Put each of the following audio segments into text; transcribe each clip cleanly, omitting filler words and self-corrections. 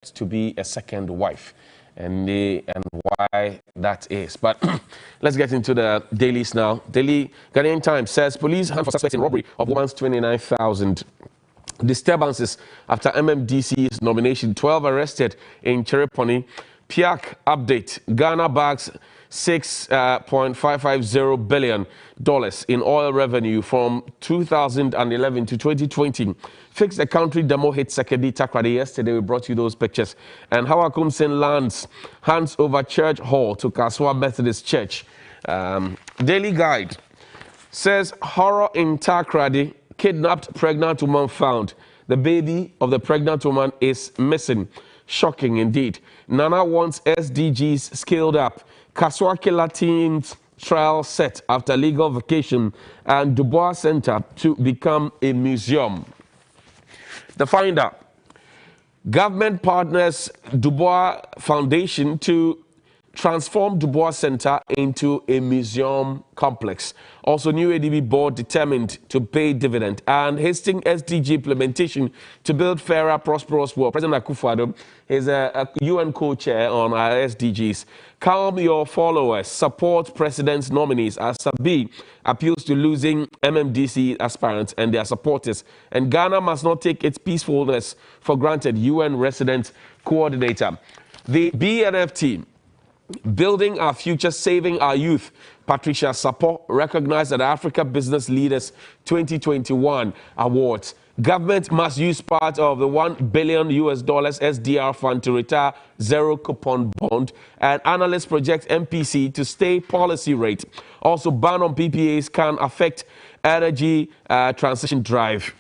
to be a second wife, and why that is. But let's get into the dailies now. Daily Ghanaian Times says police hunt for suspects in robbery of woman's 29,000. Disturbances after MMDCE's nomination. 12 arrested in Chereponi. PIAC update. Ghana bags $6.550 billion in oil revenue from 2011 to 2020. Fix the country demo hit Sekedi Takoradi. Yesterday we brought you those pictures. And Hawa Kumsin hands over church hall to Kaswa Methodist Church. Daily Guide says horror in Takoradi. Kidnapped pregnant woman found. The baby of the pregnant woman is missing. Shocking indeed. Nana wants SDGs scaled up. Kaswa killer teens trial set after legal vacation. And Dubois Center to become a museum. The Finder. Government partners Dubois Foundation to transform Dubois Center into a museum complex. Also, new ADB board determined to pay dividend and hasting SDG implementation to build fairer, prosperous world. President Akufo-Addo is a UN co-chair on our SDGs. Calm your followers, support president's nominees as Sabi appeals to losing MMDCE aspirants and their supporters. And Ghana must not take its peacefulness for granted, UN resident coordinator. The BNF team, Building Our Future, Saving Our Youth, Patricia Sapo, recognized at the Africa Business Leaders 2021 Awards. Government must use part of the $1 billion SDR fund to retire zero coupon bond. And analysts project MPC to stay policy rate. Also, ban on PPAs can affect energy transition drive.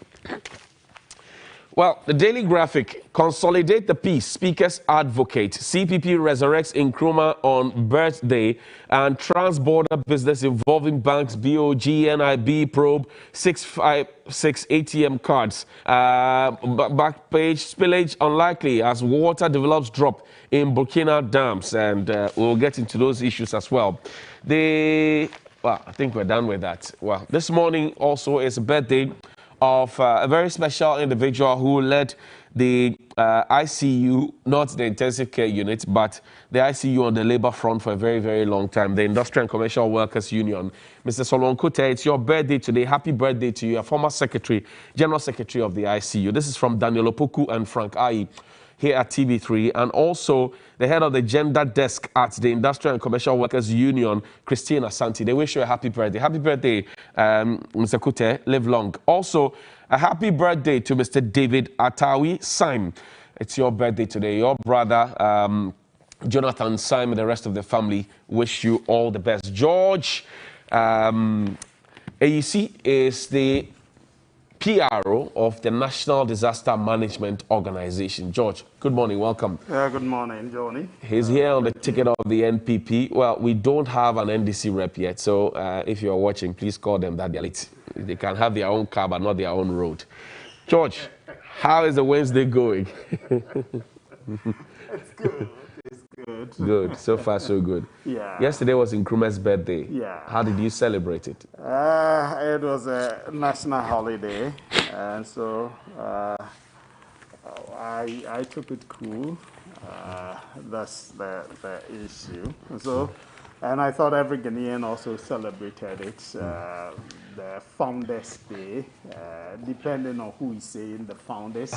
Well, the Daily Graphic, consolidate the peace, speakers advocate. CPP resurrects Nkrumah on birthday, and trans-border business involving banks, BOG, NIB probe, 656 ATM cards. Back page, spillage unlikely as water develops drop in Burkina dams, and we'll get into those issues as well. Well, I think we're done with that. Well, this morning also is a birthday of a very special individual who led the ICU, not the intensive care unit, but the ICU on the labor front for a very, very long time, the Industrial and Commercial Workers Union. Mr. Solomon Kute, it's your birthday today. Happy birthday to you, a former secretary, general secretary of the ICU. This is from Daniel Opoku and Frank Ayi here at TV3, and also the head of the gender desk at the Industrial and Commercial Workers Union, Christine Asante. They wish you a happy birthday. Happy birthday, Mr. Kute. Live long. Also, a happy birthday to Mr. David Atawi Syme. It's your birthday today. Your brother, Jonathan Syme, and the rest of the family wish you all the best. George AEC is the PRO of the National Disaster Management Organization. George, good morning, welcome. Good morning, Johnny. He's here on the ticket of the NPP. Well, we don't have an NDC rep yet, so if you're watching, please call them that they're late. They can have their own car, but not their own road. George, how is the Wednesday going? It's good. It's good. Good. So far, so good. Yeah. Yesterday was Nkrumah's birthday. Yeah. How did you celebrate it? It was a national holiday, and so I took it cool. That's the issue. And I thought every Ghanaian also celebrated it. The Founders Day, depending on who is saying the founders,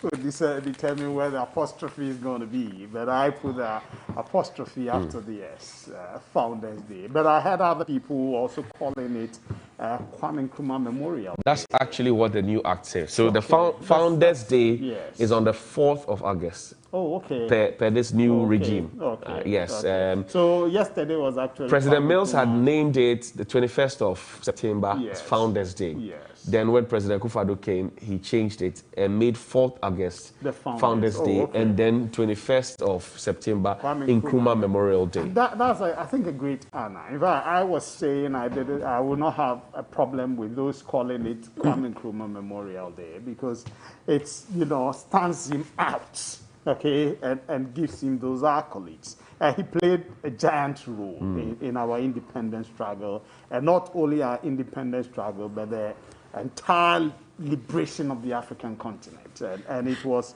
will determine where the apostrophe is going to be. But I put the apostrophe after the S, Founders Day. But I had other people also calling it Kwame Nkrumah Memorial Day. That's actually what the new act says. So the Founders Day is on the 4th of August. Oh, okay. Per this new regime. Okay. Yes. Okay. So yesterday was actually President Mills had named it the 21st of September as Founders Day. Yes. Then when President Akufo-Addo came, he changed it and made 4th August the Founders Day, and then 21st of September Nkrumah Memorial Day. That's, I think, a great honor. In fact, I was saying I would not have a problem with those calling it Kwame Nkrumah Memorial Day because it's, stands him out. Okay, and gives him those accolades. He played a giant role in our independence struggle, and not only our independence struggle, but the entire liberation of the African continent. And it was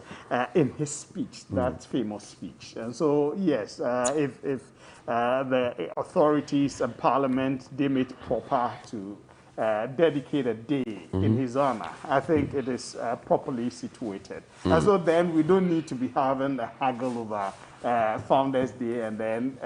in his speech, that famous speech. And so, yes, if the authorities and parliament deem it proper to dedicate a day in his honor, I think it is properly situated. And so then we don't need to be having a haggle over Founders Day and then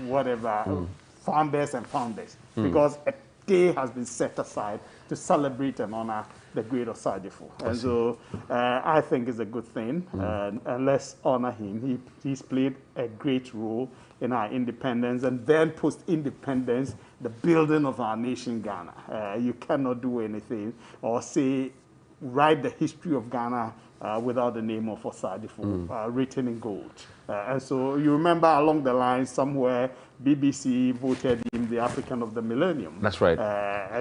whatever, founders and founders, because a day has been set aside to celebrate and honor the great Osagyefo. And so I think it's a good thing, and let's honor him. He's played a great role in our independence, and then post-independence, the building of our nation, Ghana. You cannot do anything or say, write the history of Ghana without the name of Osagyefo written in gold. And so you remember along the line somewhere, BBC voted him the African of the Millennium. That's right.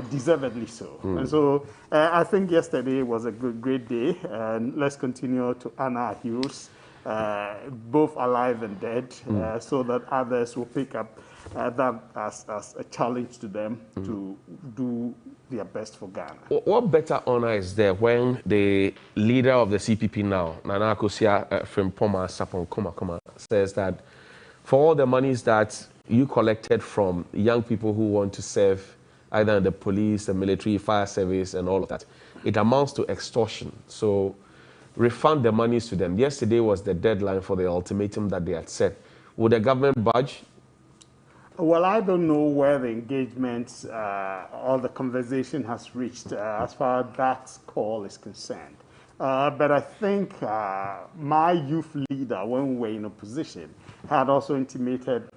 Deservedly so. And so I think yesterday was a great day, and let's continue to honor our heroes, both alive and dead, so that others will pick up that as a challenge to them to do their best for Ghana. What better honor is there when the leader of the CPP now, Nana Akosua Frimpoma Sapon Koma, says that for all the monies that you collected from young people who want to serve either in the police, the military, fire service, and all of that, it amounts to extortion. So refund the monies to them. Yesterday was the deadline for the ultimatum that they had set. Would the government budge? Well, I don't know where the engagement or the conversation has reached as far as that call is concerned. But I think my youth leader, when we were in opposition, had also intimated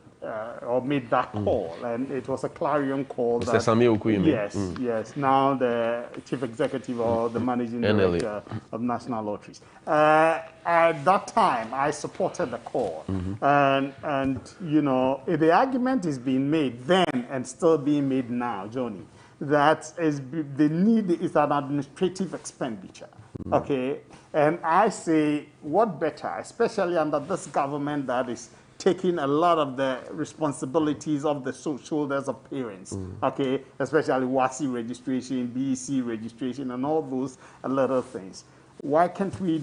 or made that call, and it was a clarion call. Mr. Sami Okuyemi. Yes, yes. Now the chief executive or the managing director of National Lotteries. At that time, I supported the call, and you know, the argument is being made then and still being made now, Johnny. That is the need is an administrative expenditure. Okay, and I say, what better, especially under this government that is taking a lot of the responsibilities of the shoulders of parents, okay, especially WASI registration, BEC registration, and all those little things. Why can't we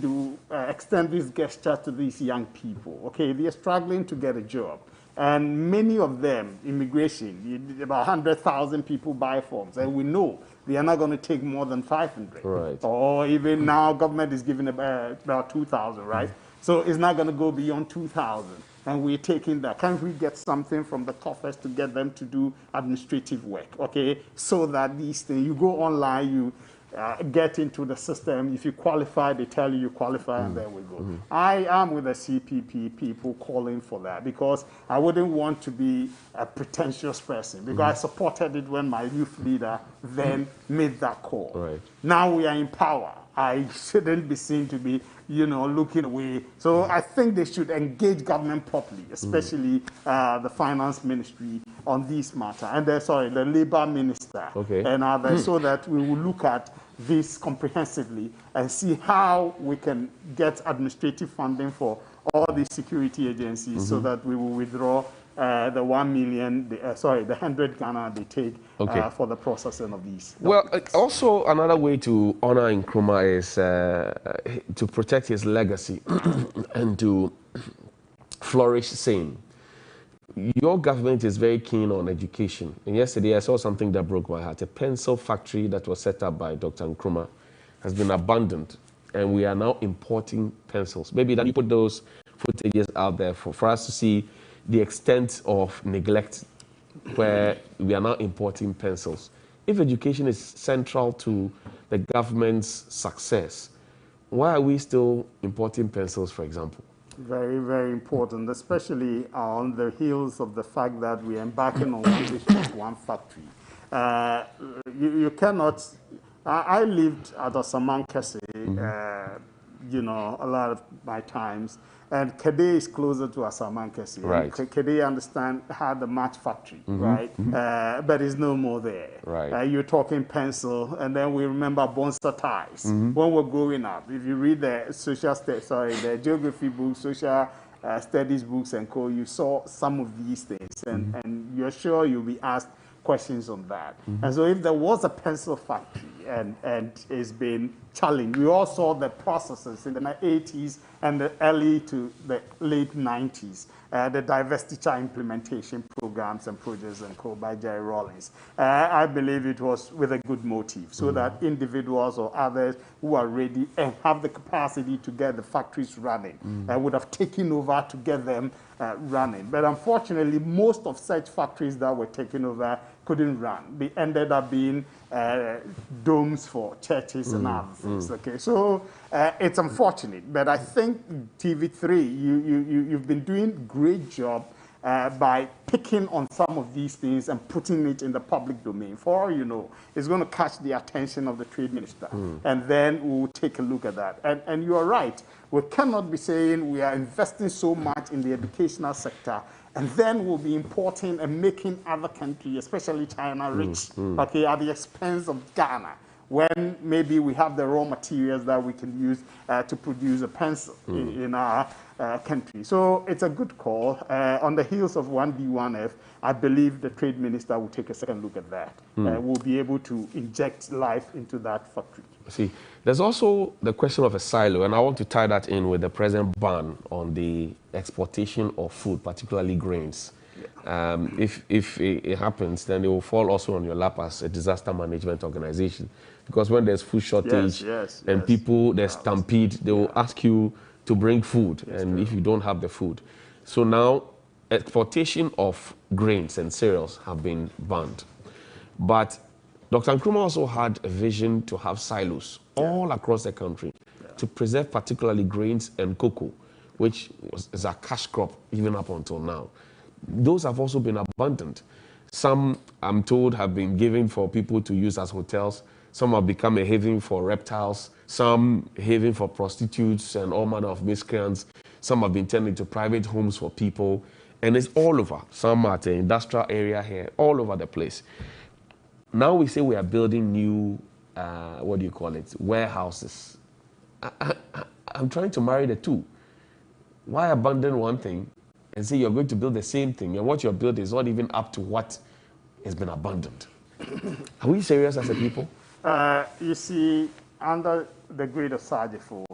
extend this gesture to these young people? Okay, they're struggling to get a job. And many of them, immigration, about 100,000 people buy forms, and we know they are not going to take more than 500. Right. Or even now, government is giving about 2,000, right? So it's not going to go beyond 2,000. And we're taking that. Can't we get something from the coffers to get them to do administrative work, okay? So that these things, you go online, you get into the system. If you qualify, they tell you qualify, and there we go. I am with the CPP people calling for that because I wouldn't want to be a pretentious person because I supported it when my youth leader then made that call. Right. Now we are in power. I shouldn't be seen to be, you know, looking away. So I think they should engage government properly, especially the finance ministry on this matter. And the labor minister and others, so that we will look at this comprehensively and see how we can get administrative funding for all these security agencies so that we will withdraw the 1 million, the 100 Ghana they take for the processing of these. Well, also another way to honor Nkrumah is to protect his legacy and to flourish sane. Your government is very keen on education. And yesterday I saw something that broke my heart. A pencil factory that was set up by Dr. Nkrumah has been abandoned, and we are now importing pencils. Maybe that you put those footages out there for us to see the extent of neglect where we are now importing pencils. If education is central to the government's success, why are we still importing pencils, for example? Very, very important, especially on the heels of the fact that we are embarking on one factory. You cannot... I lived at Osamankese, you know, a lot of my times, and Kede is closer to Osamankese. Right. Kede, had the match factory, right? But it's no more there. Right. You're talking pencil, and then we remember Bonsa ties. When we're growing up, if you read the the geography books, social studies books and co, you saw some of these things, and you're sure you'll be asked questions on that. And so if there was a pencil factory, and it's been challenged. We all saw the processes in the 80s and the early to the late 90s, the divestiture implementation programs and projects and co by Jerry Rawlings. I believe it was with a good motive, so that individuals or others who are ready and have the capacity to get the factories running would have taken over to get them running. But unfortunately, most of such factories that were taken over couldn't run. They ended up being domes for churches and other things. Okay, so it's unfortunate, but I think TV3, you've been doing a great job by picking on some of these things and putting it in the public domain. For all you know, it's going to catch the attention of the trade minister, and then we'll take a look at that. And you are right, we cannot be saying we are investing so much in the educational sector, and then we'll be importing and making other countries, especially China, rich, okay, at the expense of Ghana, when maybe we have the raw materials that we can use to produce a pencil in our country. So it's a good call. On the heels of 1B1F, I believe the trade minister will take a second look at that. We'll be able to inject life into that factory. See, there's also the question of a silo, and I want to tie that in with the present ban on the exportation of food, particularly grains. Yeah. If it happens, then it will fall also on your lap as a disaster management organization. Because when there's food shortage and people, there's stampede, they will ask you to bring food, and if you don't have the food. So now, exportation of grains and cereals have been banned. But Dr. Nkrumah also had a vision to have silos all across the country to preserve particularly grains and cocoa, which is a cash crop even up until now. Those have also been abandoned. Some, I'm told, have been given for people to use as hotels. Some have become a haven for reptiles. Some haven for prostitutes and all manner of miscreants. Some have been turned into private homes for people. And it's all over. Some at the industrial area here, all over the place. Now we say we are building new, what do you call it, warehouses. I'm trying to marry the two. Why abandon one thing and say you're going to build the same thing, and what you're building is not even up to what has been abandoned? Are we serious as a people? You see, under the Greater Sajifo,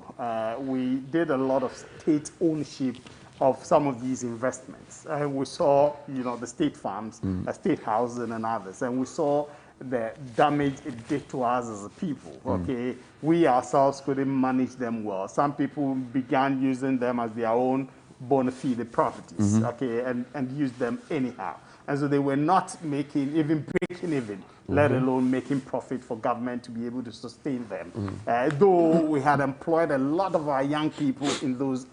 we did a lot of state ownership of some of these investments. We saw, you know, the state farms, state housing and others, and we saw the damage it did to us as a people, okay? We ourselves couldn't manage them well. Some people began using them as their own bona fide properties, okay, and use them anyhow. And so they were not making, even breaking even, let alone making profit for government to be able to sustain them. Though we had employed a lot of our young people in those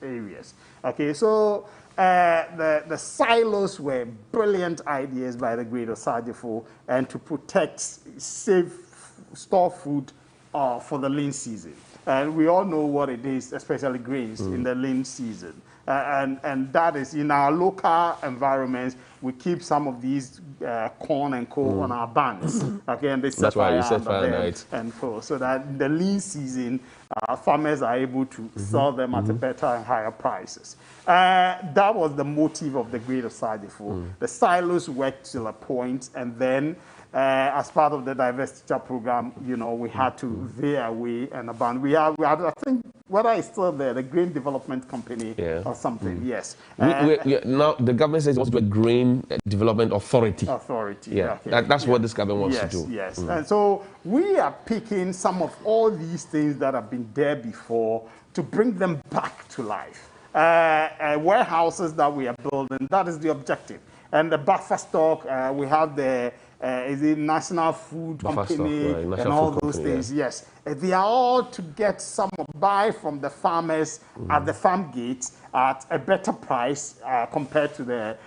areas. Okay, so the silos were brilliant ideas by the Greater Sajifo, and to protect, save, store food for the lean season. And we all know what it is, especially grains in the lean season. And that is, in our local environments, we keep some of these corn and coal on our barns. Okay, and they set fire under them and coal. So that in the lean season, farmers are able to sell them at a better and higher prices. That was the motive of the Greater Sajifo. The silos worked till a point, and then as part of the divestiture program, you know, we had to veer away and abandon. We had, I think, whether it's still there, the Grain Development Company or something, yes. Now, the government says it wants to do a Grain Development Authority. Yeah, okay. That's what this government wants to do. Yes, and so we are picking some of all these things that have been there before to bring them back to life. Warehouses that we are building, that is the objective. And the buffer stock, we have the is it National Food Company and all those things, yes. They are all to get some buy from the farmers at the farm gates at a better price compared to the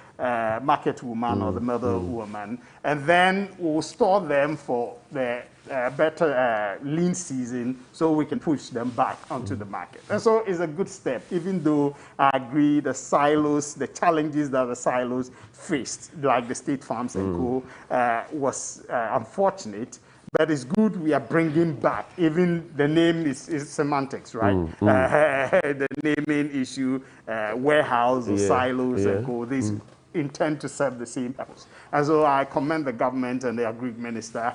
market woman or the middle woman. And then we'll store them for the better lean season so we can push them back onto the market. And so it's a good step, even though I agree the silos, the challenges that the silos faced, like the state farms and co, was unfortunate. But it's good we are bringing back. Even the name is semantics, right? The naming issue, warehouse or silos and co. This intend to serve the same purpose. And so I commend the government and the Agri Minister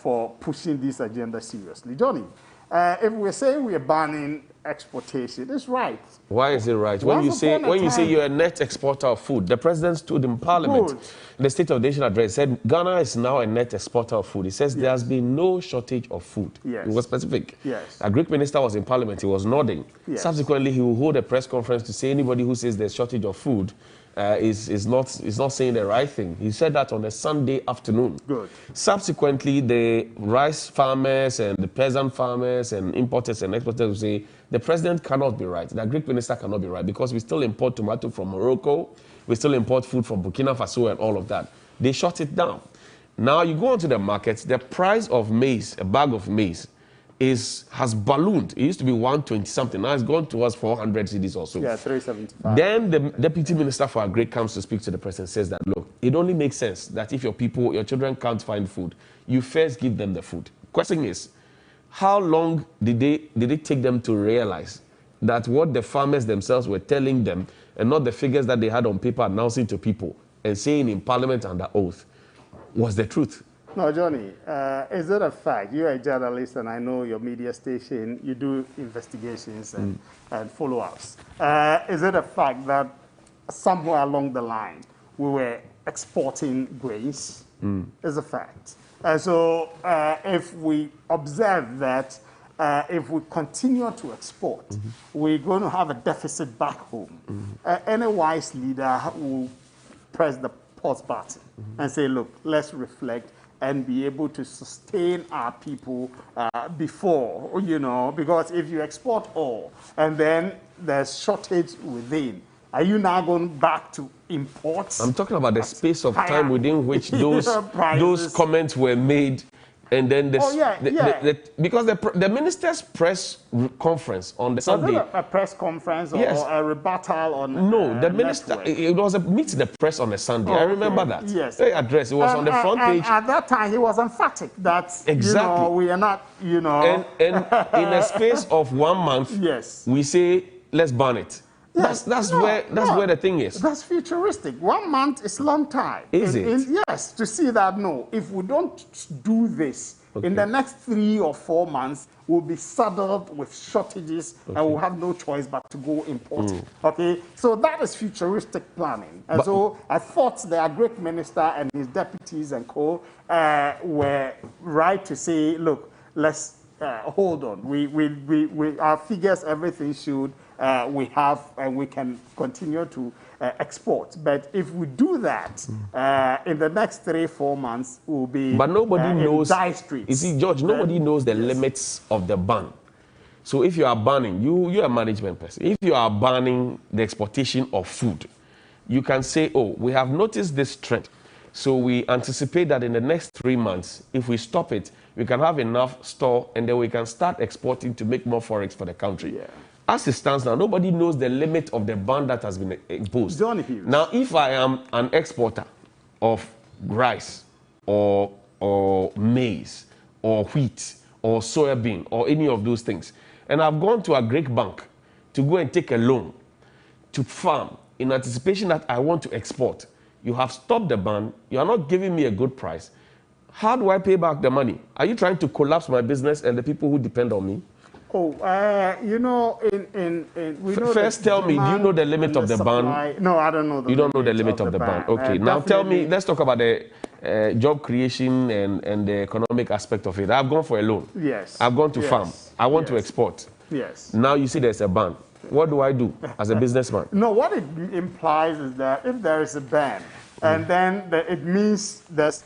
for pushing this agenda seriously. Johnny, if we're saying we're banning exportation, it's right. Why is it right? When you say you're a net exporter of food, the president stood in Parliament in the State of the Nation address, said Ghana is now a net exporter of food. He says there has been no shortage of food. Yes. It was specific. Yes. A Greek minister was in Parliament. He was nodding. Yes. Subsequently, he will hold a press conference to say anybody who says there's shortage of food is not saying the right thing. He said that on a Sunday afternoon. Good. Subsequently, the rice farmers and the peasant farmers and importers and exporters will say the president cannot be right. The Greek minister cannot be right because we still import tomato from Morocco. We still import food from Burkina Faso and all of that. They shut it down. Now you go onto the market, the price of maize, a bag of maize, has ballooned. It used to be 120 something. Now it's gone towards 400 cedis or so. Yeah, 375. Then the deputy minister for Agri comes to speak to the president, says that, look, it only makes sense that if your children can't find food, you first give them the food. Question is, how long did it take them to realize that what the farmers themselves were telling them and not the figures that they had on paper announcing to people and saying in Parliament under oath was the truth? No, Johnny, is it a fact? You're a journalist, and I know your media station, you do investigations and follow-ups. Is it a fact that somewhere along the line we were exporting grains? Is a fact. So if we observe that if we continue to export, we're going to have a deficit back home. Any wise leader will press the pause button and say, look, let's reflect and be able to sustain our people before, because if you export all and then there's shortage within, are you now going back to import? I'm talking about the space of time within which those comments were made. And then because the minister's press conference on the Sunday. Was it a press conference or a rebuttal on? No, the minister. It was a meeting the press on a Sunday. I remember that. Yes. The address. It was on the front page. At that time, he was emphatic that we are not. And in a space of 1 month, we say let's ban it. Yes, that's where the thing is. That's futuristic. 1 month is long time. Is it? Yes, to see that, no, if we don't do this, in the next 3 or 4 months, we'll be saddled with shortages and we'll have no choice but to go importing. Okay, so that is futuristic planning. And so I thought the Agri Minister and his deputies and co were right to say, look, let's hold on. Our figures, everything should. We have and we can continue to export. But if we do that, in the next 3-4 months, we'll be but nobody knows, in dire streets. You see, George, nobody knows the limits of the ban. So if you are banning, you're a management person. If you are banning the exportation of food, you can say, oh, we have noticed this trend. So we anticipate that in the next 3 months, if we stop it, we can have enough store and then we can start exporting to make more forex for the country. Yeah. As it stands now, nobody knows the limit of the ban that has been imposed. Now, if I am an exporter of rice or maize or wheat or soybean or any of those things, and I've gone to a Greek bank to go and take a loan to farm in anticipation that I want to export, you have stopped the ban, you are not giving me a good price. How do I pay back the money? Are you trying to collapse my business and the people who depend on me? Oh, we know first tell me, do you know the limit of the ban? No, I don't know. You don't know the limit of the ban. Okay, now tell me, let's talk about the job creation and the economic aspect of it. I've gone for a loan. Yes. I've gone to farm. I want to export. Yes. Now you see there's a ban. What do I do as a businessman? No, what it implies is that if there is a ban, and then it means there's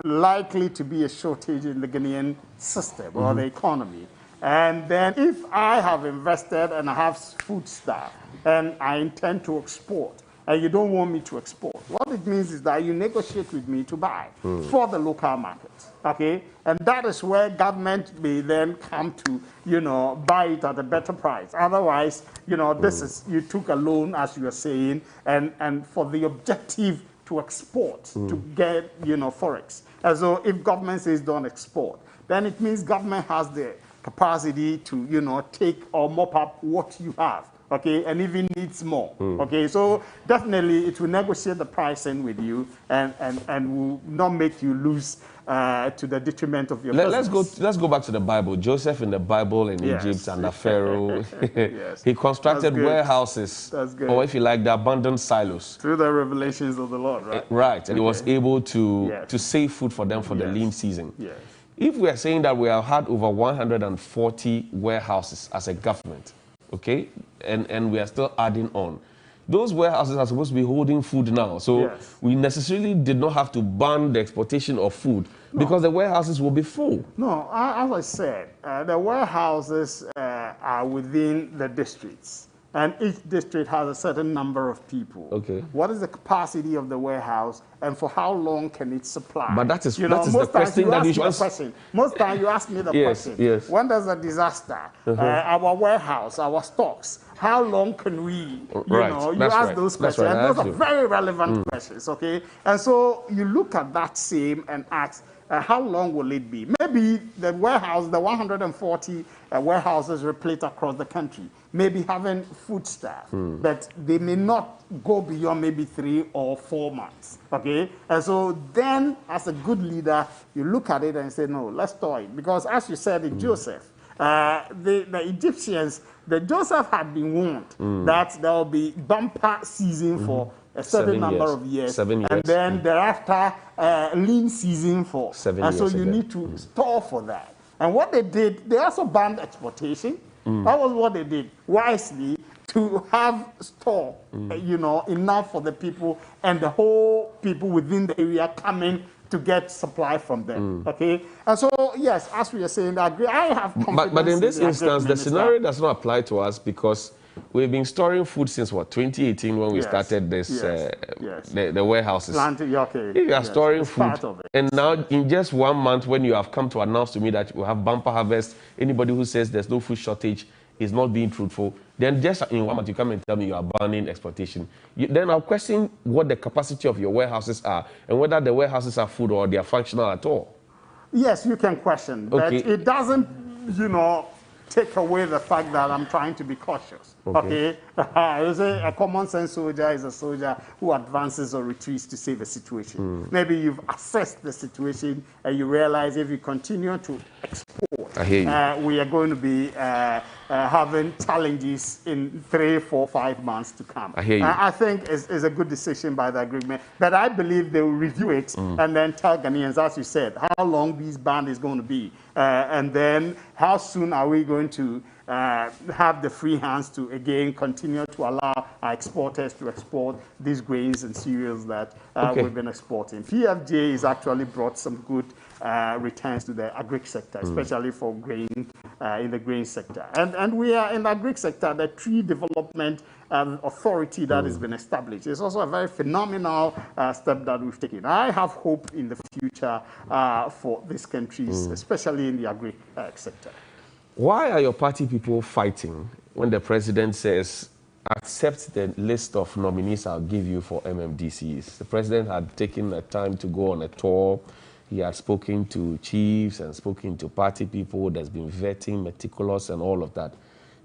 likely to be a shortage in the Ghanaian system or the economy. And then if I have invested and I have food stuff and I intend to export and you don't want me to export, what it means is that you negotiate with me to buy for the local market, okay? And that is where government may then come to, buy it at a better price. Otherwise, this is, you took a loan, as you are saying, and for the objective to export, to get, forex. And so if government says don't export, then it means government has the capacity to, you know, take or mop up what you have. Okay, and even needs more. Okay, so definitely it will negotiate the pricing with you and will not make you lose to the detriment of your business. Let's go back to the Bible. Joseph in the Bible in Egypt under Pharaoh, Yes. he constructed warehouses, That's good. or if you like, the abandoned silos. Through the revelations of the Lord, right? Right, and he was able to Yes. save food for them for the lean season. Yes. If we are saying that we have had over 140 warehouses as a government, okay, and we are still adding on, those warehouses are supposed to be holding food now. So we necessarily did not have to ban the exportation of food because the warehouses will be full. No, as I said, the warehouses are within the districts. And each district has a certain number of people. Okay. What is the capacity of the warehouse, and for how long can it supply? But that is most the question that you should question. Most times you ask me the question. Yes. When there's a disaster, our warehouse, our stocks, how long can we, you ask those questions. And those are very relevant questions, okay? And so you look at that same and ask, how long will it be? Maybe the warehouse, the 140 warehouses replete across the country, maybe having food staff, but they may not go beyond maybe 3 or 4 months, okay? And so then, as a good leader, you look at it and say, no, let's store it. Because as you said in Joseph, the Egyptians, Joseph had been warned that there will be bumper season for a certain number of years, 7 years, and then thereafter lean season for 7 and years. So you need to store for that. And what they did, they also banned exportation. That was what they did wisely, to have store, enough for the people and the whole people within the area coming to get supply from them. Okay, and so yes, as we are saying, I agree. I have confidence. But in this the instance, the scenario does not apply to us because we've been storing food since what, 2018, when we started this the warehouses. Okay. If you are storing food, and now in just 1 month, when you have come to announce to me that we have bumper harvest, anybody who says there's no food shortage is not being truthful. Then just in 1 month, you come and tell me you are banning exportation. Then I'll question what the capacity of your warehouses are and whether the warehouses are full or they are functional at all. Yes, you can question, but it doesn't, take away the fact that I'm trying to be cautious. Okay? You say a common sense soldier is a soldier who advances or retreats to save a situation. Maybe you've assessed the situation and you realize if you continue to export, we are going to be having challenges in 3, 4, 5 months to come. I think it's a good decision by the agreement, but I believe they will review it and then tell Ghanaians, as you said, how long this ban is going to be, and then how soon are we going to have the free hands to again continue to allow our exporters to export these grains and cereals that we've been exporting. PFJ has actually brought some good returns to the agri sector, especially for grain in the grain sector. And we are in the agri sector, the tree development authority that has been established. It's also a very phenomenal step that we've taken. I have hope in the future for these countries, especially in the agri sector. Why are your party people fighting when the president says, accept the list of nominees I'll give you for MMDCEs? The president had taken the time to go on a tour. He had spoken to chiefs and spoken to party people. There's been vetting, meticulous, and all of that.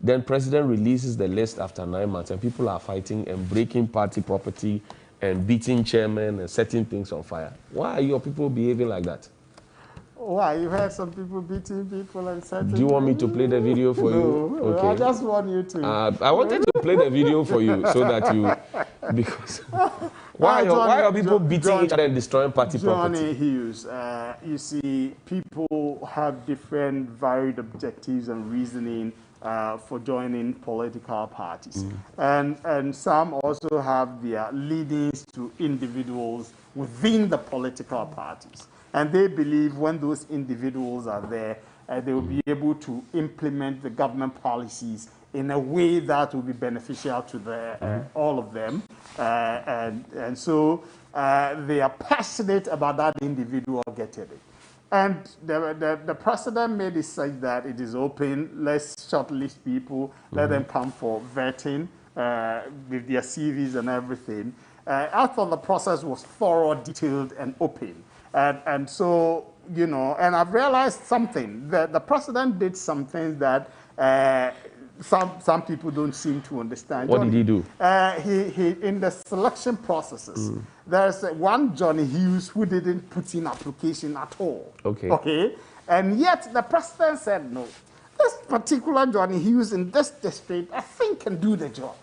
Then president releases the list after 9 months, and people are fighting and breaking party property and beating chairmen and setting things on fire. Why are your people behaving like that? Why? You heard some people beating people and setting. Do you want me to play the video for you? Okay. I just want you to. I wanted to play the video for you so that you, because why are people beating each other and destroying party property? Johnny Hughes, you see, people have different varied objectives and reasoning for joining political parties. And some also have their leanings to individuals within the political parties. And they believe when those individuals are there, they will be able to implement the government policies in a way that will be beneficial to all of them. And so they are passionate about that individual getting it. And the president may decide that it is open, let's shortlist people, let them come for vetting with their CVs and everything. I thought the process was thorough, detailed, and open. And so you know, and I've realized something, that the president did something that some people don't seem to understand. What did he do? He in the selection processes, there's one Johnny Hughes who didn't put in application at all. Okay. Okay. And yet the president said, no, this particular Johnny Hughes in this district, I think can do the job.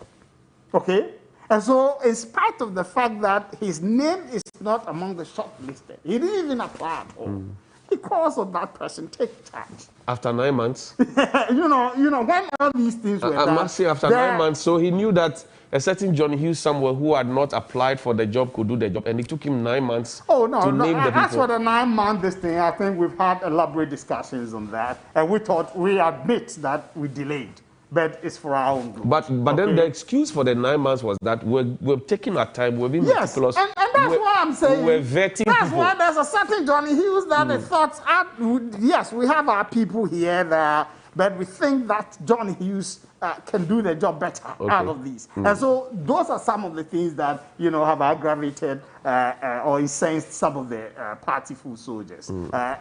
Okay. And so, in spite of the fact that his name is not among the shortlisted, he didn't even apply at all. Because of that person, take charge. After 9 months? you know, when all these things were done. I must say, after 9 months, so he knew that a certain Johnny Hughes somewhere who had not applied for the job could do the job, and it took him 9 months to name the people. As for the 9 month this thing, I think we've had elaborate discussions on that, and we admit that we delayed. But it's for our own good. But then the excuse for the 9 months was that we're taking our time, we're being meticulous. And that's what I'm saying. We're vetting that's people. Why there's a certain Johnny Hughes that they thought, yes, we have our people here, there, but we think that Johnny Hughes can do the job better out of these. And so those are some of the things that, you know, have aggravated or incensed some of the party full soldiers.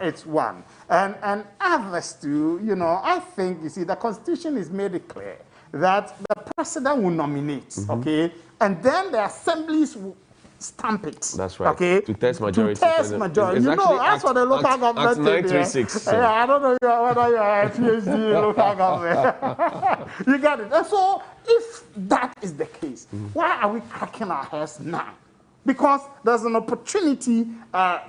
It's one. And others too, you know, I think, you see, the Constitution is made it clear that the president will nominate, okay? And then the assemblies will stamp it. That's right. Okay. To test majority. To test majority. You know, as for the local government. Act 936. Yeah, I don't know whether you're a PhD in local government. You get it. And so, if that is the case, why are we cracking our heads now? Because there's an opportunity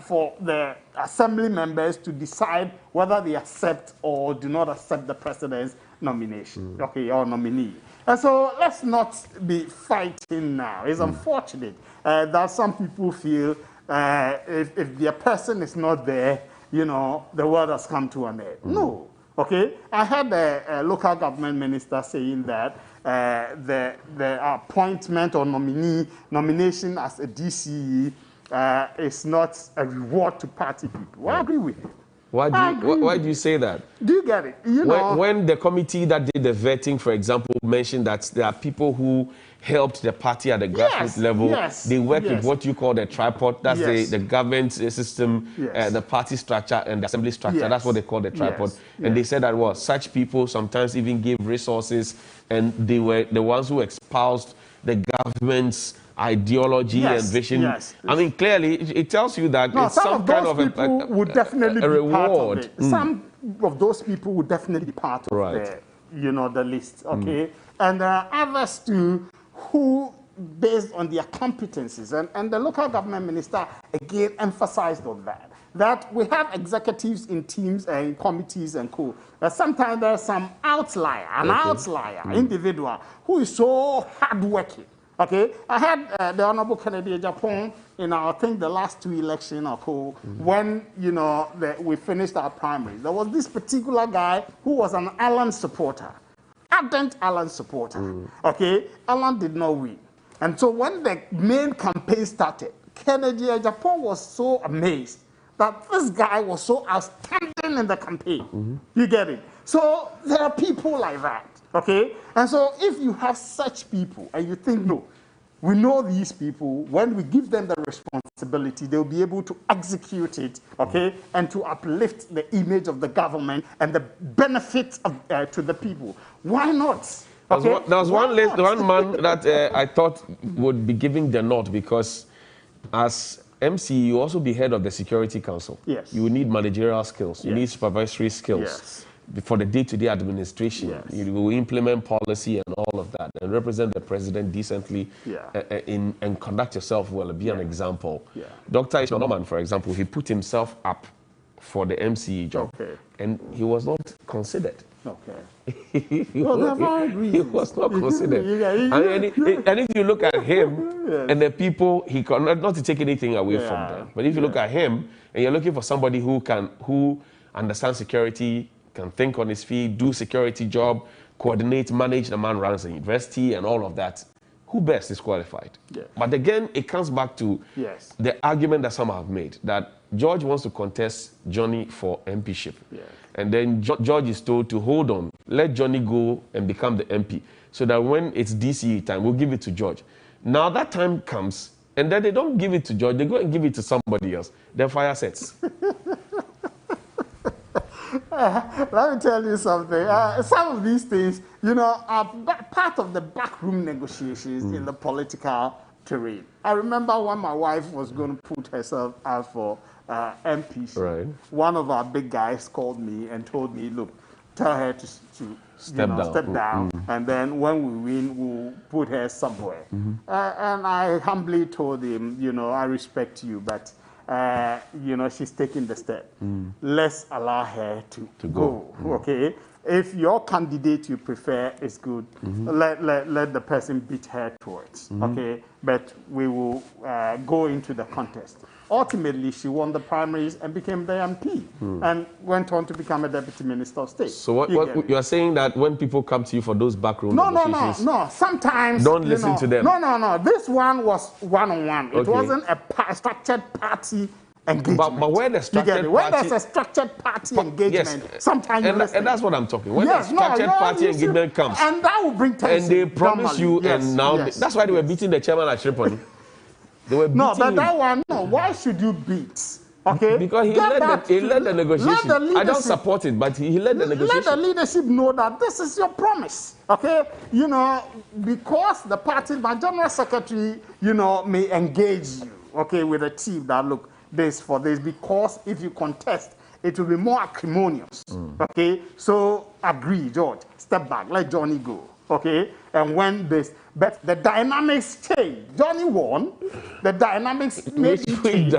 for the assembly members to decide whether they accept or do not accept the president's nomination, okay, or nominee. And so let's not be fighting now. It's unfortunate that some people feel if their person is not there, you know, the world has come to an end. No, okay? I heard a local government minister saying that the appointment or nomination as a DCE is not a reward to party people. I agree with him. Why do you say that? Do you get it? You know, when the committee that did the vetting, for example, mentioned that there are people who helped the party at the grassroots level, they work with what you call the tripod. That's the government system, the party structure, and the assembly structure. That's what they call the tripod. And they said that, such people sometimes even gave resources, and they were the ones who espoused the government's ideology and vision. I mean, clearly, it tells you that it's some kind of a reward. Some of those people would definitely be part of the list, okay? And there are others too who, based on their competencies, and the local government minister again emphasized on that we have executives in teams and in committees and co. But sometimes there's some outlier, individual who is so hardworking. Okay, I had the Honorable Kennedy Japan in I think the last 2 elections or co, when, you know, we finished our primaries. There was this particular guy who was an Allen supporter, ardent Allen supporter. Okay, Allen did not win. And so when the main campaign started, Kennedy Japan was so amazed that this guy was so outstanding in the campaign. You get it? So there are people like that. Okay? And so if you have such people and you think, no, we know these people, when we give them the responsibility, they'll be able to execute it, okay, and to uplift the image of the government and the benefits of, to the people. Why not? Okay? There was one man that I thought would be giving the nod, because as MC, you also be head of the Security Council. Yes. You need managerial skills. You need supervisory skills. Yes. For the day-to-day administration. You will implement policy and all of that, and represent the president decently, and conduct yourself well, be an example. Dr. Ishmael Norman, for example, he put himself up for the MCE job, and he was not considered. he was not considered. And if you look at him and the people, he not to take anything away from them, but if you look at him and you're looking for somebody who understands security, can think on his feet, do security job, coordinate, manage, the man runs a university and all of that, who best is qualified? But again, it comes back to the argument that some have made, that George wants to contest Johnny for MPship. And then George is told to hold on, let Johnny go and become the MP, so that when it's DCE time, we'll give it to George. Now that time comes, and then they don't give it to George, they go and give it to somebody else. Then fire sets. Let me tell you something. Some of these things, you know, are part of the backroom negotiations in the political terrain. I remember when my wife was going to put herself out for MPC. Right. One of our big guys called me and told me, look, tell her to Step down. Step down, and then when we win, we'll put her somewhere. And I humbly told him, you know, I respect you, but you know, she's taking the step. Let's allow her to go. Okay. If your candidate you prefer is good, let the person beat her towards. Okay. But we will go into the contest. Ultimately, she won the primaries and became the MP and went on to become a deputy minister of state. So what you are saying that when people come to you for those backroom negotiations... No. Sometimes... Don't listen to them. No. This one was one-on-one. It wasn't a structured party engagement. But where the structured party... When there's a structured party engagement, sometimes you listen. And that's what I'm talking. When the structured party engagement comes... And that will bring tension. And they promise you, and now... That's why they were beating the chairman at Shripon. They were beating him. That one, no. Why should you beat? Okay? Because he led the negotiation. I don't support it, but he led the negotiation. Let the leadership know that this is your promise. Okay? You know, because the party, my general secretary, you know, may engage you, okay, with a team that look this for this, because if you contest, it will be more acrimonious. Okay? So agree, George. Step back. Let Johnny go. Okay? And when this, but the dynamics change. Johnny won. The dynamics maybe change.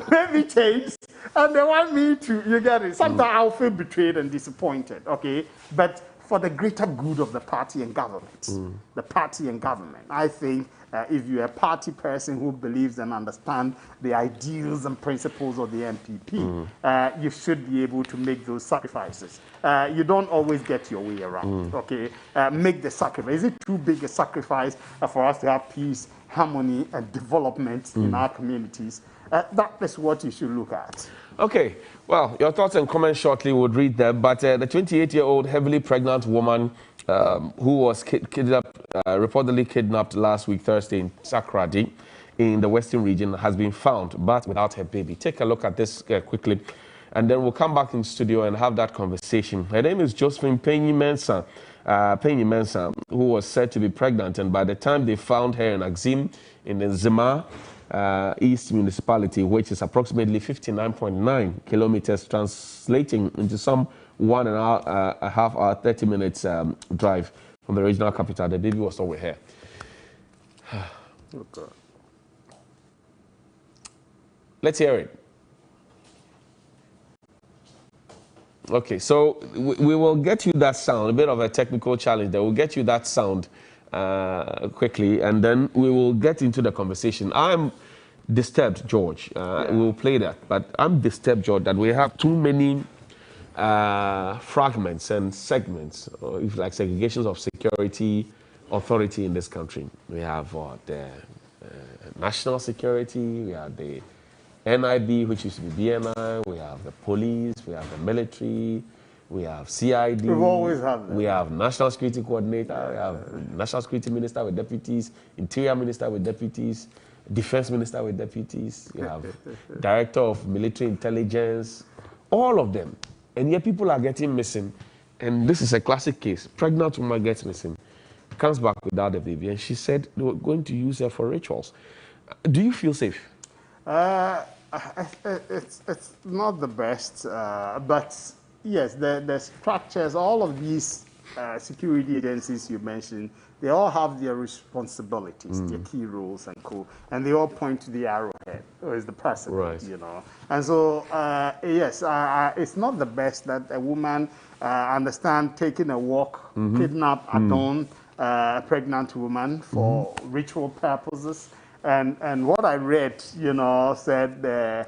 Maybe change. And they want me to, you get it. Sometimes I'll feel betrayed and disappointed. Okay? But for the greater good of the party and government, the party and government, I think if you're a party person who believes and understands the ideals and principles of the MPP, you should be able to make those sacrifices. You don't always get your way around, okay? Make the sacrifice. Is it too big a sacrifice for us to have peace, harmony, and development in our communities? That is what you should look at. Okay, well, your thoughts and comments shortly, we'll read them. But the 28-year-old heavily pregnant woman who was reportedly kidnapped last week, Thursday, in Takoradi, in the Western region, has been found, but without her baby. Take a look at this quickly, and then we'll come back in studio and have that conversation. Her name is Josephine Penny-Mensah, who was said to be pregnant, and by the time they found her in Axim, in the Zima, East Municipality, which is approximately 59.9 kilometers, translating into some 1.5 hour, 30 minutes drive from the regional capital. The baby was still with her. Okay. Let's hear it. Okay, so we will get you that sound, a bit of a technical challenge there. We'll get you that sound quickly, and then we will get into the conversation. I'm disturbed, George. We'll play that, but I'm disturbed, George, that we have too many fragments and segments, or if like segregations of security authority in this country. We have the national security, we have the NIB, which used to be BNI, we have the police, we have the military, we have CID. We've always had that. We have National Security Coordinator, we have National Security Minister with deputies, Interior Minister with deputies, Defense Minister with deputies, you have Director of Military Intelligence, all of them. And yet people are getting missing. And this is a classic case. Pregnant woman gets missing, comes back without a baby, and she said they were going to use her for rituals. Do you feel safe? It's not the best, but yes, the structures, all of these security agencies you mentioned, they all have their responsibilities, their key roles and and they all point to the arrowhead, or is the president, right, you know. And so, yes, it's not the best that a woman, understand, taking a walk, kidnap at dawn, a pregnant woman for ritual purposes. And what I read, you know, said the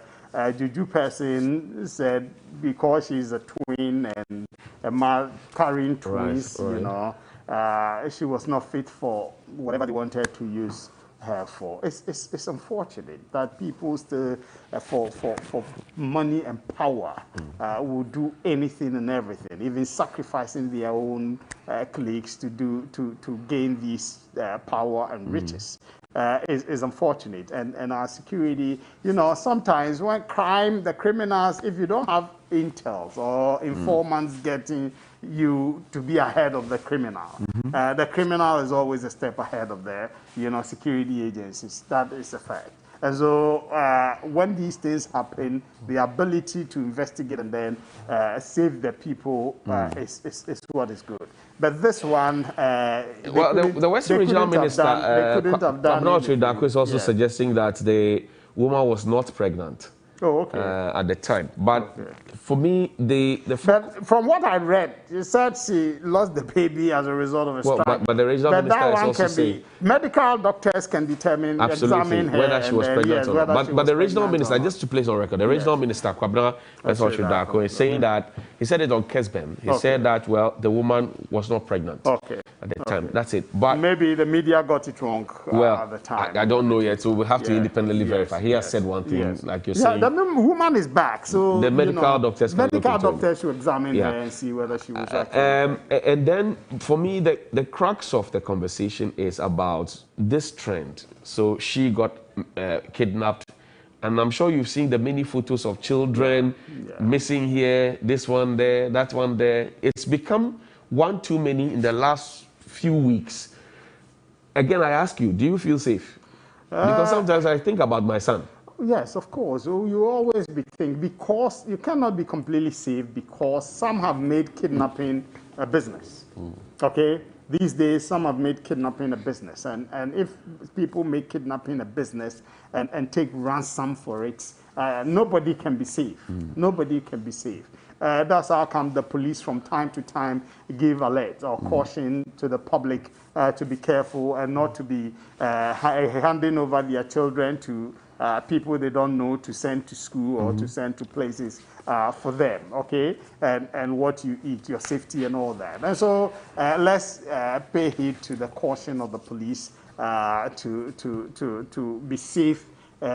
juju person said because she's a twin and a man carrying twins, you know, she was not fit for whatever they wanted to use her for. It's unfortunate that people still, for money and power, will do anything and everything, even sacrificing their own colleagues to gain this power and riches. Is unfortunate, and our security, you know, sometimes when crime, the criminals, if you don't have intels or informants getting you to be ahead of the criminal. The criminal is always a step ahead of the, security agencies. That is a fact. And so when these things happen, the ability to investigate and then save the people is what is good. But this one, well, the Western Regional Minister, Kwame Nkrumah, is also suggesting that the woman was not pregnant. Oh, okay. At the time, but for me, but from what I read, she said she lost the baby as a result of a strike. But the regional minister is also saying medical doctors can determine, examine her, whether she was pregnant or not. But the regional minister, just to place on record, the regional minister Kwame Nkrumah is saying that he said it on Kesben. He said that the woman was not pregnant at the time. That's it. But maybe the media got it wrong at the time. I don't know yet, so we have to independently verify. He has said one thing, like you're saying. The woman is back, so the medical doctors should examine her and see whether she was and then for me, the crux of the conversation is about this trend. So she got kidnapped, and I'm sure you've seen the many photos of children missing here, this one there, that one there. It's become one too many in the last few weeks. Again, I ask you, do you feel safe? Because sometimes I think about my son. Yes, of course. You always be thinking, because you cannot be completely safe, because some have made kidnapping a business. Okay? These days, some have made kidnapping a business. And if people make kidnapping a business and take ransom for it, nobody can be safe. Nobody can be safe. That's how come the police from time to time give alert or caution to the public to be careful and not to be handing over their children to people they don't know to send to school or to send to places for them, okay? And what you eat, your safety and all that. And so let's pay heed to the caution of the police to be safe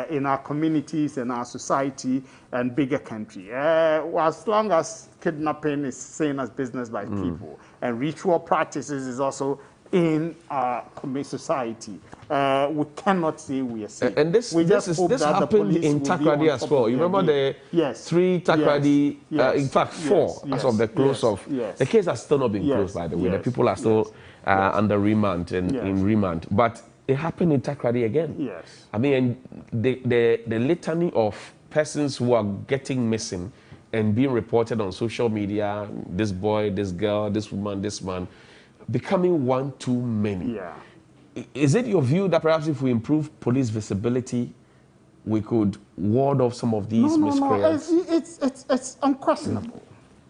in our communities and our society and bigger country. As long as kidnapping is seen as business by people and ritual practices is also in our society, we cannot say we are safe. And this happened in Takoradi as well. You remember the 3 Takoradi, in fact 4 as of the close of. The case has still not been closed, by the way. The people are still under remand and in remand. But it happened in Takoradi again. Yes. I mean, the litany of persons who are getting missing and being reported on social media, this boy, this girl, this woman, this man, becoming one too many. Yeah. Is it your view that perhaps if we improve police visibility, we could ward off some of these miscreants? No. It's unquestionable.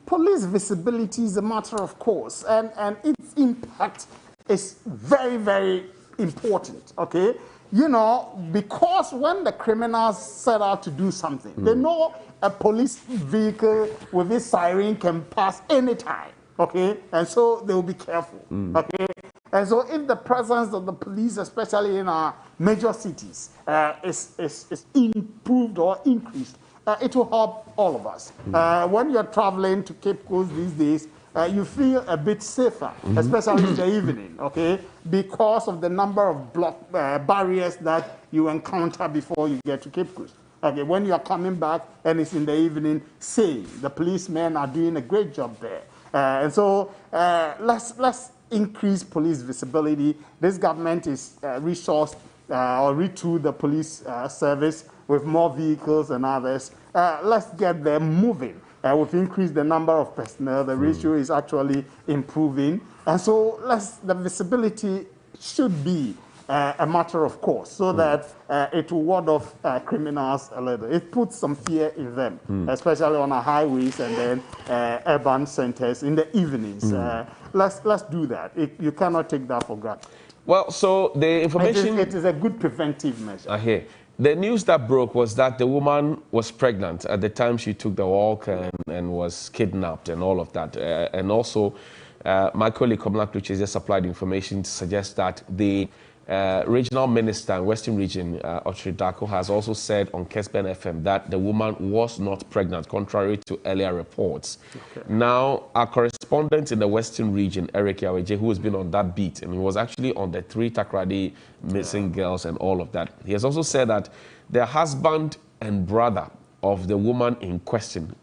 Police visibility is a matter of course, and its impact is very, very important, okay? Because when the criminals set out to do something, they know a police vehicle with its siren can pass anytime, okay? And so they will be careful, okay? And so if the presence of the police, especially in our major cities, is improved or increased, it will help all of us. When you're traveling to Cape Coast these days, you feel a bit safer, especially in the evening, okay? Because of the number of block barriers that you encounter before you get to Cape Coast. Okay, when you are coming back and it's in the evening, the policemen are doing a great job there. And so let's increase police visibility. This government is resourced or retooled the police service with more vehicles and others. Let's get them moving. We've increased the number of personnel. The ratio is actually improving. And so the visibility should be a matter of course, so that it will ward off criminals a little. It puts some fear in them, especially on our highways and then urban centers in the evenings. Let's do that. You cannot take that for granted. Well, so the information... It is a good preventive measure. I hear. The news that broke was that the woman was pregnant at the time she took the walk and was kidnapped and all of that. And also, my colleague Kwame Nkrumah just supplied information to suggest that the regional minister in Western Region, Dako, has also said on Kesben FM that the woman was not pregnant, contrary to earlier reports. Okay. Now, our correspondent in the Western Region, Eric Yaweje, who has been on that beat, and he was actually on the 3 Takoradi missing girls and all of that. He has also said that the husband and brother of the woman in question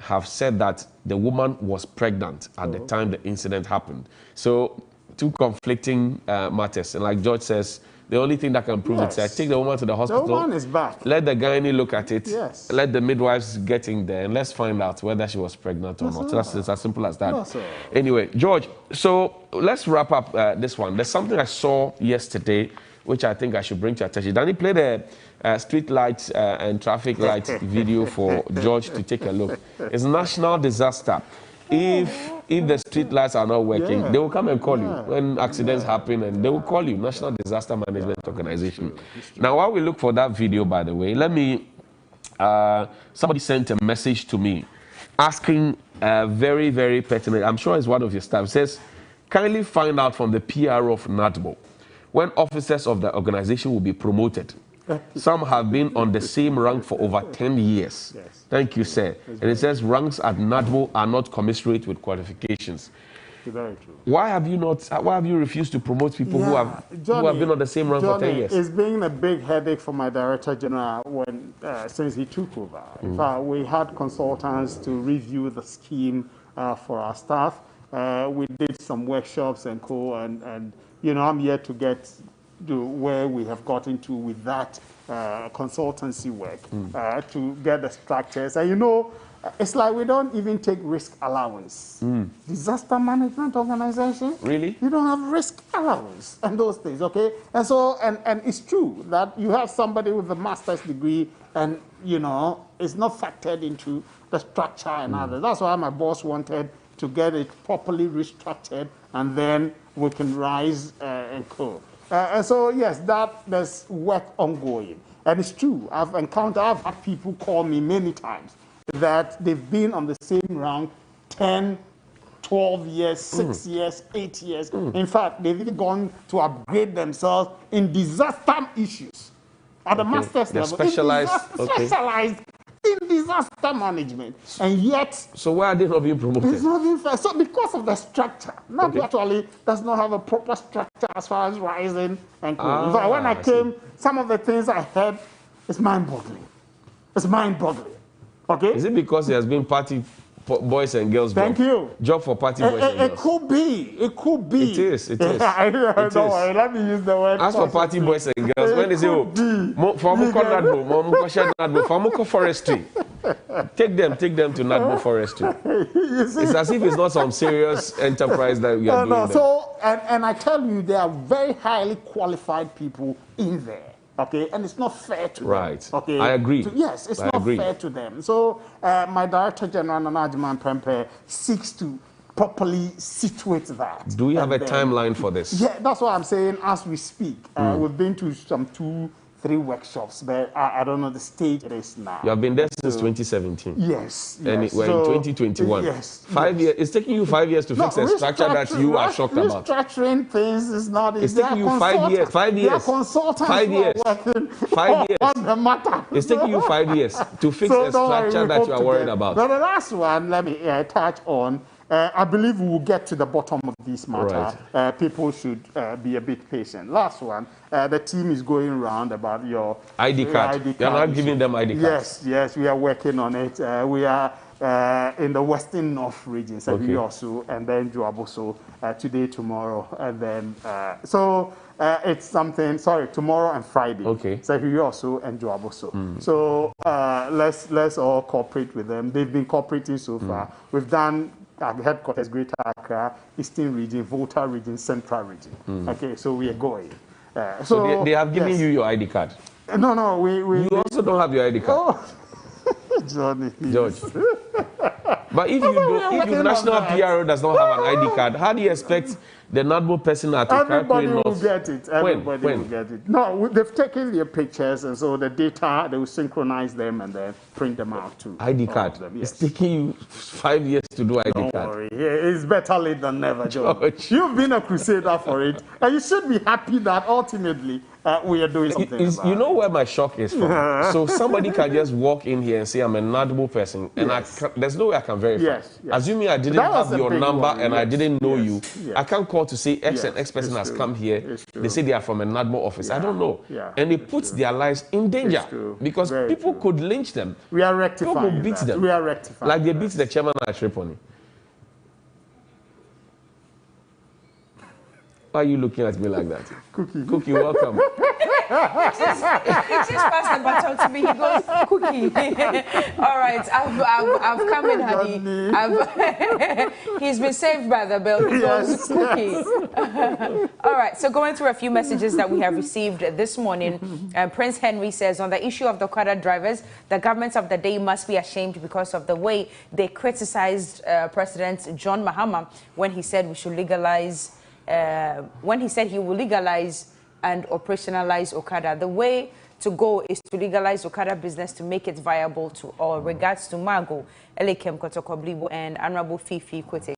have said that the woman was pregnant at the time the incident happened. So, two conflicting matters. And like George says, the only thing that can prove it is take the woman to the hospital. The woman is back. Let the gynae look at it. Yes. Let the midwives get in there, and let's find out whether she was pregnant or not. That's it's as simple as that. Anyway, George, so let's wrap up this one. There's something I saw yesterday, which I think I should bring to your attention. Danny played a street lights and traffic light video for George to take a look. It's a national disaster. If the street lights are not working, they will come and call you when accidents happen, and they will call you, National Disaster Management Organization. Now, while we look for that video, by the way, let me, somebody sent a message to me asking very, very pertinent, I'm sure it's one of your staff, it says, kindly find out from the PRO of NADMO when officers of the organization will be promoted. Some have been on the same rank for over 10 years. Yes. Thank you, sir. And it says ranks at NADMO are not commensurate with qualifications. Very true. Why have you refused to promote people who have been on the same rank for 10 years? It's been a big headache for my Director General when since he took over. In fact, we had consultants to review the scheme for our staff. We did some workshops and and you know, I'm yet to get to where we have gotten to with that consultancy work to get the structures. And you know, it's like we don't even take risk allowance. Disaster management organization? Really? You don't have risk allowance and those things, okay? And so, and it's true that you have somebody with a master's degree and, you know, it's not factored into the structure and others. That's why my boss wanted to get it properly restructured, and then we can rise and go. And so, yes, there's work ongoing. And it's true. I've had people call me many times that they've been on the same rank 10, 12 years, 6 years, 8 years. In fact, they've even gone to upgrade themselves in disaster issues at the master's level. Specialized in disaster management. And yet... So why are they not being promoted? It's not being fair. So because of the structure. Actually does not have a proper structure as far as rising and cooling. In fact, when I came, some of the things I heard, it's mind-boggling. It's mind-boggling. Okay? Is it because there has been party boys and girls job? Thank you. Job for party boys and girls. It could be. It could be. It is. It is. Don't worry. Let me use the word. As for party boys and girls, when they say, for NADMO forestry, take them to NADMO forestry. It's as if it's not some serious enterprise that we are doing. So, and I tell you, there are very highly qualified people in there. Okay, and it's not fair to them. Okay, I agree. Yes, it's not fair to them. So my Director General, Nanajiman Prempeh, seeks to properly situate that. Do we have a timeline for this? Yeah, that's what I'm saying as we speak. We've been to some 2-3 workshops, but I don't know the stage it is now. You have been there since 2017. Yes. And we're in 2021. Yes. 5 years. It's taking you 5 years to fix a structure that you are shocked about. Restructuring things is not easy. It's taking you 5 years. 5 years. There are consultants 5 years. who are working 5 years. on the matter. It's taking you 5 years to fix a structure that you are worried about. Now the last one, let me touch on. I believe we will get to the bottom of this matter. Right. People should be a bit patient. Last one, the team is going around about your ID card. You're not giving them ID cards. Yes, we are working on it. We are in the Western North region, also, and then Joaboso today, tomorrow, and then it's something. Sorry, tomorrow and Friday. Okay. Also and Joaboso. So let's all cooperate with them. They've been cooperating so far. We've done. Headquarters, Greater Accra, Eastern Region, Volta Region, Central Region. Okay, so we are going. So they have given you your ID card? No, we You also don't have your ID card? Oh, Johnny. George. But if you national PRO does not have an ID card, how do you expect the NADMO person at Everybody will get it. Everybody will get it. No, they've taken their pictures, and so the data, they will synchronize them and then print them out too. ID card. Yes. It's taking you 5 years to do ID card. Don't worry. It's better late than never, George. You've been a crusader for it, and you should be happy that ultimately we are doing something about You know where my shock is from? So somebody can just walk in here and say, I'm a NADMO person, and there's no way I can verify. Yes. Assuming I didn't have your number and I didn't know you, I can't call call to say X and X person has come here. They say they are from a NADMO office. I don't know. And it puts their lives in danger because people could lynch them. We are rectifying people beat them. We are rectifying like they beat the chairman at Tripoli. Why are you looking at me like that? Cookie, welcome. He just passed the baton to me. He goes, Cookie. All right, I've come in, honey. He's been saved by the bell. He goes, Cookie. All right, so going through a few messages that we have received this morning. Prince Henry says, on the issue of the Okada drivers, the government of the day must be ashamed because of the way they criticized President John Mahama when he said we should legalize. When he said he will legalize and operationalize Okada. The way to go is to legalize Okada business to make it viable to all. Regards to Margo, Elekem Kotokoblibo, and Honorable Fifi Kwete.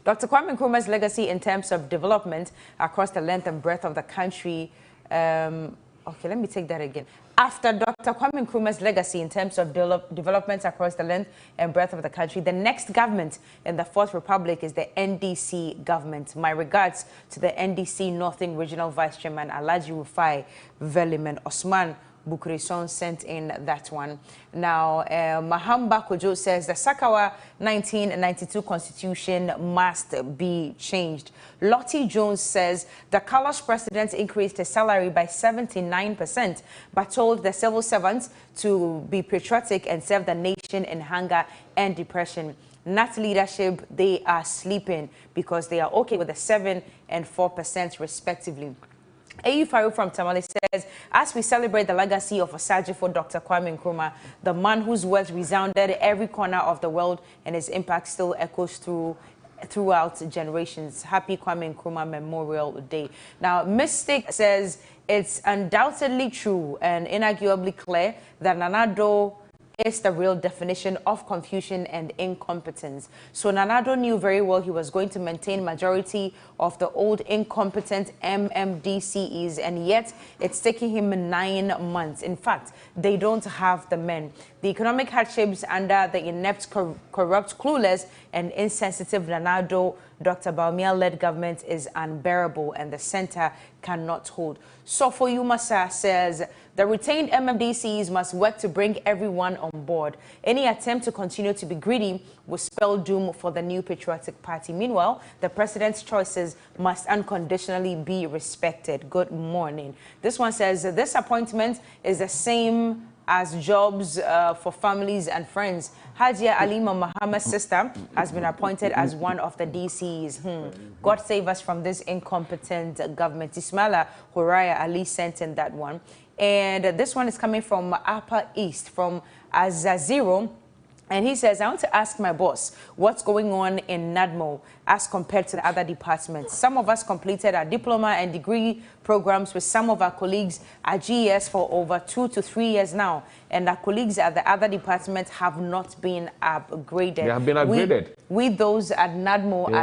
Dr. Kwame Nkrumah's legacy in terms of development across the length and breadth of the country. Okay, let me take that again. After Dr. Kwame Nkrumah's legacy in terms of development across the length and breadth of the country, the next government in the Fourth Republic is the NDC government. My regards to the NDC Northern Regional Vice Chairman Alhaji Rufai Veliman Osman Bukrison sent in that one. Now, Mahamba Kojo says the Sakawa 1992 constitution must be changed. Lottie Jones says the Carlos president increased his salary by 79%, but told the civil servants to be patriotic and serve the nation in hunger and depression. Not leadership, they are sleeping because they are okay with the 7% and 4% respectively. A.U. Faru from Tamale says, as we celebrate the legacy of Osajifo Dr. Kwame Nkrumah, the man whose words resounded every corner of the world and his impact still echoes throughout generations. Happy Kwame Nkrumah Memorial Day. Now, Mystic says, it's undoubtedly true and inarguably clear that Nanado is the real definition of confusion and incompetence. So Nanado knew very well he was going to maintain majority of the old incompetent MMDCEs, and yet it's taking him 9 months. In fact, they don't have the men. The economic hardships under the inept, corrupt, clueless, and insensitive Nanado Dr. Baumia-led government is unbearable, and the center cannot hold. So for Masa says, the retained MMDCs must work to bring everyone on board. Any attempt to continue to be greedy will spell doom for the new patriotic party. Meanwhile, the president's choices must unconditionally be respected. Good morning. This one says, this appointment is the same as jobs for families and friends. Hajia Alima Muhammad's sister has been appointed as one of the DCs. God save us from this incompetent government. Ismaila Horaya Ali sent in that one. And this one is coming from Upper East, from Azaziro. And he says, I want to ask my boss what's going on in NADMO as compared to the other departments. Some of us completed our diploma and degree programs with some of our colleagues at GES for over 2 to 3 years now. And our colleagues at the other departments have not been upgraded. They have been upgraded. We those at NADMO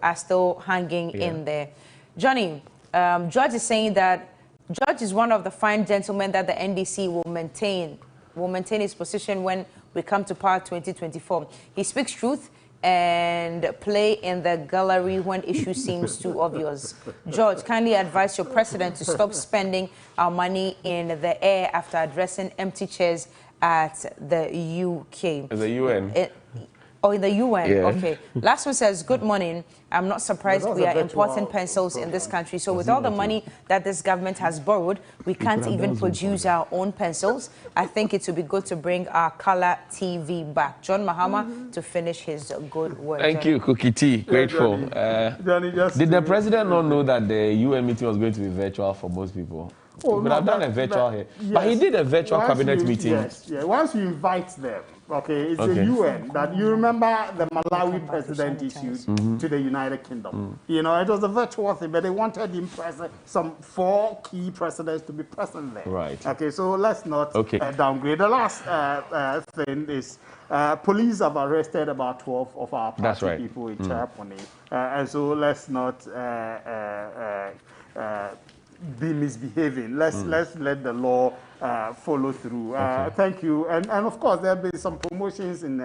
are still hanging in there. Johnny, George is saying that George is one of the fine gentlemen that the NDC will maintain his position when we come to power 2024. He speaks truth and play in the gallery when issue seems too obvious. George, kindly advise your president to stop spending our money in the air after addressing empty chairs at the UK. The UN. In the UN, okay. Last one says, good morning. I'm not surprised we are importing pencils in this country. So with all the money that this government has borrowed, we can't even produce our own pencils. I think it would be good to bring our color TV back. John Mahama to finish his good work. Thank you, Cookie T. Grateful. Did the president not know that the UN meeting was going to be virtual for most people? We could have done a virtual here. Yes. But he did a virtual cabinet meeting. Yes, once you invite them, it's a UN that you remember the Malawi president issued to the United Kingdom. You know, it was a virtual thing, but they wanted him present, some 4 key presidents to be present there. Right. Okay, so let's not downgrade. The last thing is police have arrested about 12 of our party people in Chereponi. And so let's not be misbehaving. Let's let the law follow through. Thank you. And of course, there have been some promotions in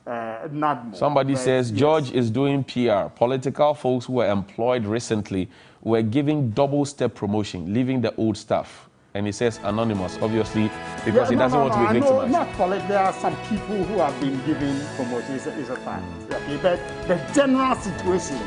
NADMO. Somebody says yes. George is doing PR. Political folks who were employed recently were giving double-step promotion, leaving the old staff. And he says anonymous, obviously, because he doesn't want to be victimized. Not political. There are some people who have been given promotions. Is a fact. Okay, but the general situation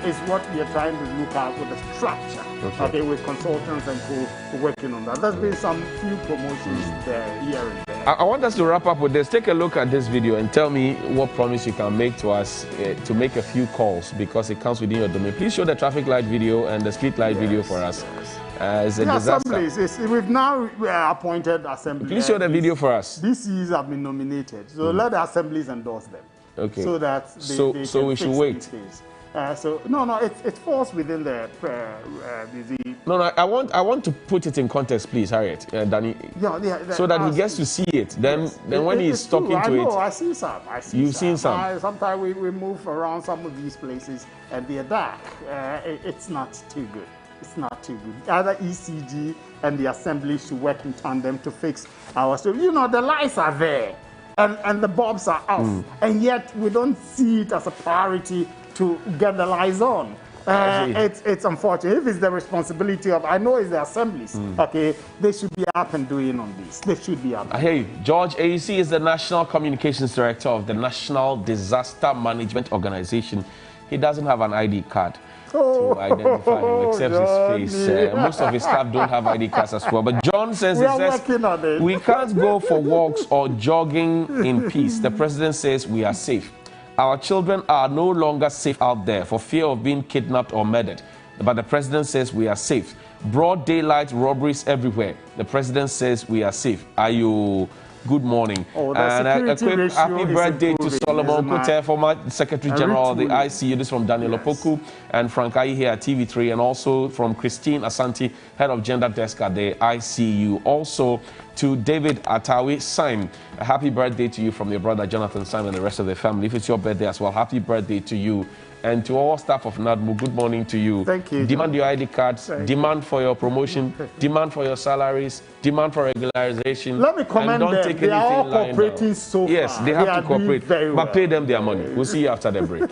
is what we are trying to look at with the structure. Okay, with consultants and co working on that. There's been some few promotions there, here and there. I want us to wrap up with this. Take a look at this video and tell me what promise you can make to us to make a few calls, because it comes within your domain. Please show the traffic light video and the street light video for us. It's a disaster. Assemblies, we've now appointed assemblies. Please show the video for us. DCs have been nominated, so let the assemblies endorse them. Okay. So that they so we should wait. No, it falls within the No, I want to put it in context, please, Harriet, Danny, so that he gets to see it. Then when he's talking to it, I see some. You've seen some. Sometimes we move around some of these places and they're dark. It's not too good. It's not too good. Either ECG and the assembly should work in tandem to fix our. So the lights are there, and the bulbs are off, and yet we don't see it as a priority to get the lights on. It's unfortunate. If it's the responsibility of, I know it's the assemblies, okay, they should be up and doing on this. They should be up. Hey, George AEC is the National Communications Director of the National Disaster Management Organization. He doesn't have an ID card to identify him, except his face. Most of his staff don't have ID cards as well. But John says, we can't go for walks or jogging in peace. The president says we are safe. Our children are no longer safe out there for fear of being kidnapped or murdered. But the president says we are safe. Broad daylight robberies everywhere. The president says we are safe. Are you... Good morning. And a quick happy birthday to Solomon Kote, former Secretary General of the ICU. This is from Daniel Opoku and Frank Ayi here at TV3, and also from Christine Asante, Head of Gender Desk at the ICU. Also to David Atawi Syme, a happy birthday to you from your brother Jonathan Syme and the rest of the family. If it's your birthday as well, happy birthday to you. And to all staff of NADMO, good morning to you. Thank you. Demand your ID cards, demand for your promotion, demand for your salaries, demand for regularization. Let me commend them. They are all cooperating so far. Yes, they have to cooperate, but pay them their money. We'll see you after the break.